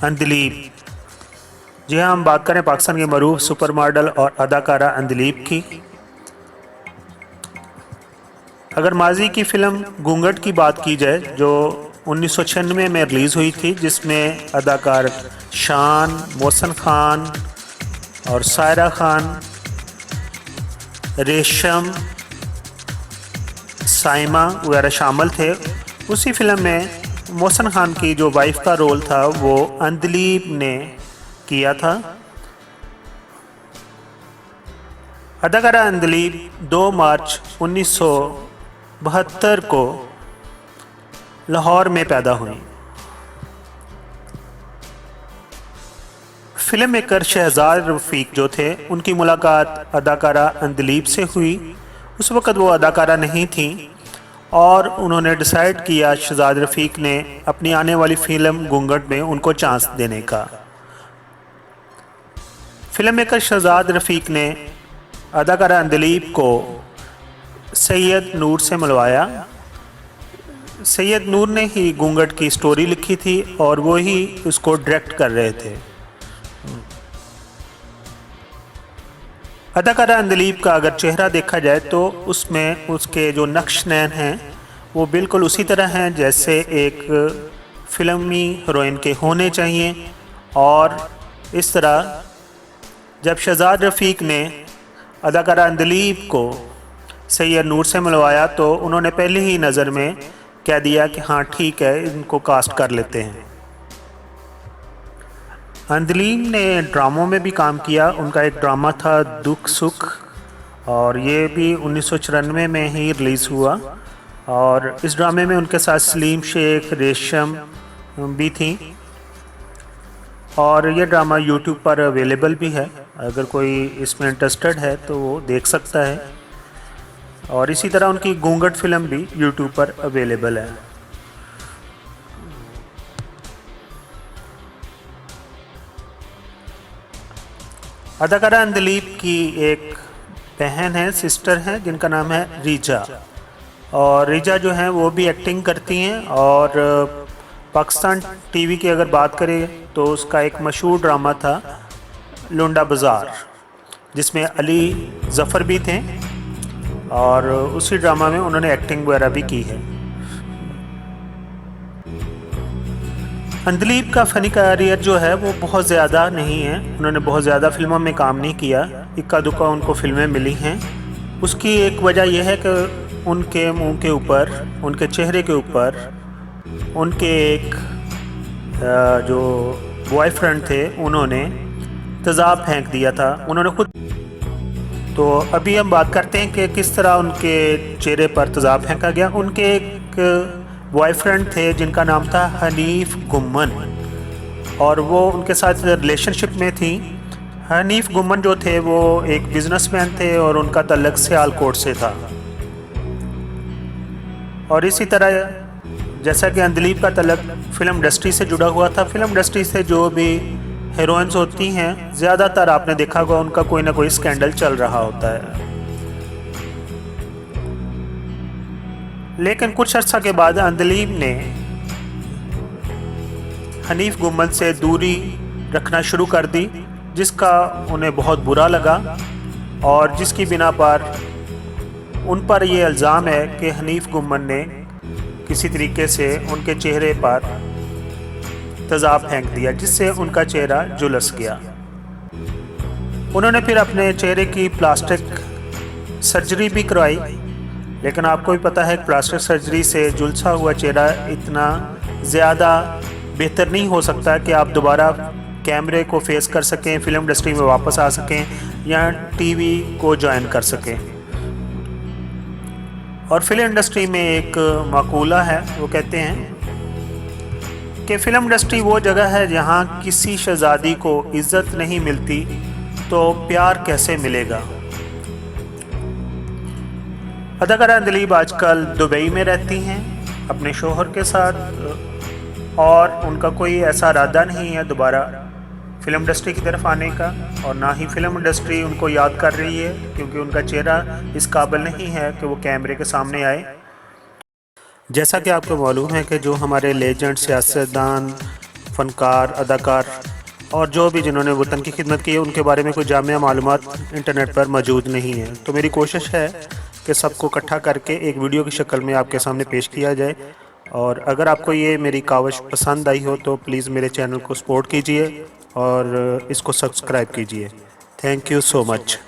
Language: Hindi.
अंधलीब। जी हाँ, हम बात करें पाकिस्तान की मरूफ सुपर मॉडल और अदाकारा अंधलीब की। अगर माजी की फ़िल्म घूंघट की बात की जाए जो 1996 में रिलीज़ हुई थी, जिसमें अदाकार शान, मोहसिन खान और सायरा खान, रेशम, साइमा वगैरह शामिल थे, उसी फिल्म में मोहसिन खान की जो वाइफ का रोल था वो अंधलीब ने किया था। अदाकारा अंधलीब 2 मार्च 1972 को लाहौर में पैदा हुई। फिल्म मेकर शहजाद रफ़ीक जो थे, उनकी मुलाकात अदाकारा अंधलीब से हुई। उस वक़्त वो अदाकारा नहीं थी और उन्होंने डिसाइड किया, शहजाद रफ़ीक ने, अपनी आने वाली फ़िल्म घूंघट में उनको चांस देने का। फिल्म मेकर शहजाद रफ़ीक ने अदाकारा अंधलीब को सैयद नूर से मिलवाया। सैयद नूर ने ही घूंघट की स्टोरी लिखी थी और वो ही उसको डायरेक्ट कर रहे थे। अदाकारा अंधलीब का अगर चेहरा देखा जाए तो उसमें उसके जो नक्श नैन हैं वो बिल्कुल उसी तरह हैं जैसे एक फ़िल्मी हीरोइन के होने चाहिए। और इस तरह जब शहजाद रफ़ीक ने अदाकारा अंधलीब को सैयद नूर से मिलवाया तो उन्होंने पहली ही नज़र में कह दिया कि हाँ ठीक है, इनको कास्ट कर लेते हैं। अंधलीब ने ड्रामों में भी काम किया। उनका एक ड्रामा था दुख सुख और ये भी 1994 में ही रिलीज़ हुआ और इस ड्रामे में उनके साथ सलीम शेख, रेशम भी थी और ये ड्रामा यूट्यूब पर अवेलेबल भी है। अगर कोई इसमें इंटरेस्टेड है तो वो देख सकता है। और इसी तरह उनकी घूंघट फिल्म भी यूट्यूब पर अवेलेबल है। अदाकारा अंधलीब की एक बहन है, सिस्टर है, जिनका नाम है रीजा। और रीजा जो है वो भी एक्टिंग करती हैं। और पाकिस्तान टीवी की अगर बात करें तो उसका एक मशहूर ड्रामा था लुंडा बाज़ार, जिसमें अली ज़फ़र भी थे और उसी ड्रामा में उन्होंने एक्टिंग वगैरह भी की है। अंधलीब का फ़नी करियर जो है वो बहुत ज़्यादा नहीं है। उन्होंने बहुत ज़्यादा फिल्मों में काम नहीं किया, इक्का दुक्का उनको फिल्में मिली हैं। उसकी एक वजह यह है कि उनके मुंह के ऊपर, उनके चेहरे के ऊपर उनके एक जो बॉयफ्रेंड थे उन्होंने तेज़ाब फेंक दिया था, उन्होंने खुद। तो अभी हम बात करते हैं कि किस तरह उनके चेहरे पर तेज़ाब फेंका गया। उनके एक बॉयफ्रेंड थे जिनका नाम था हनीफ गुम्मन और वो उनके साथ रिलेशनशिप में थी। हनीफ गुम्मन जो थे वो एक बिजनेसमैन थे और उनका तल्लक सियालकोट से था। और इसी तरह जैसा कि अंधलीब का तल्लक फ़िल्म इंडस्ट्री से जुड़ा हुआ था, फ़िल्म इंडस्ट्री से जो भी हीरोइंस होती हैं ज़्यादातर आपने देखा होगा उनका कोई ना कोई स्कैंडल चल रहा होता है। लेकिन कुछ अर्सा के बाद अंधलीब ने हनीफ गुम्मन से दूरी रखना शुरू कर दी, जिसका उन्हें बहुत बुरा लगा और जिसकी बिना पर उन पर यह इल्ज़ाम है कि हनीफ गुम्मन ने किसी तरीके से उनके चेहरे पर तेज़ाब फेंक दिया, जिससे उनका चेहरा झुलस गया। उन्होंने फिर अपने चेहरे की प्लास्टिक सर्जरी भी करवाई, लेकिन आपको भी पता है कि प्लास्टिक सर्जरी से झुलसा हुआ चेहरा इतना ज़्यादा बेहतर नहीं हो सकता कि आप दोबारा कैमरे को फेस कर सकें, फिल्म इंडस्ट्री में वापस आ सकें या टीवी को ज्वाइन कर सकें। और फिल्म इंडस्ट्री में एक मकूला है, वो कहते हैं कि फ़िल्म इंडस्ट्री वो जगह है जहाँ किसी शहज़ादी को इज़्ज़त नहीं मिलती तो प्यार कैसे मिलेगा। अदाकारा अंधलीब आजकल दुबई में रहती हैं अपने शोहर के साथ और उनका कोई ऐसा इरादा नहीं है दोबारा फ़िल्म इंडस्ट्री की तरफ आने का, और ना ही फ़िल्म इंडस्ट्री उनको याद कर रही है, क्योंकि उनका चेहरा इस काबिल नहीं है कि वो कैमरे के सामने आए। जैसा कि आपको मालूम है कि जो हमारे लेजेंड सियासतदान फ़नकार, अदाकार और जो भी जिन्होंने वतन की खिदमत की है उनके बारे में कोई जामिया मालूमात इंटरनेट पर मौजूद नहीं है। तो मेरी कोशिश है कि सबको इकट्ठा करके एक वीडियो की शक्ल में आपके सामने पेश किया जाए। और अगर आपको ये मेरी कावश पसंद आई हो तो प्लीज़ मेरे चैनल को सपोर्ट कीजिए और इसको सब्सक्राइब कीजिए। Thank you so much.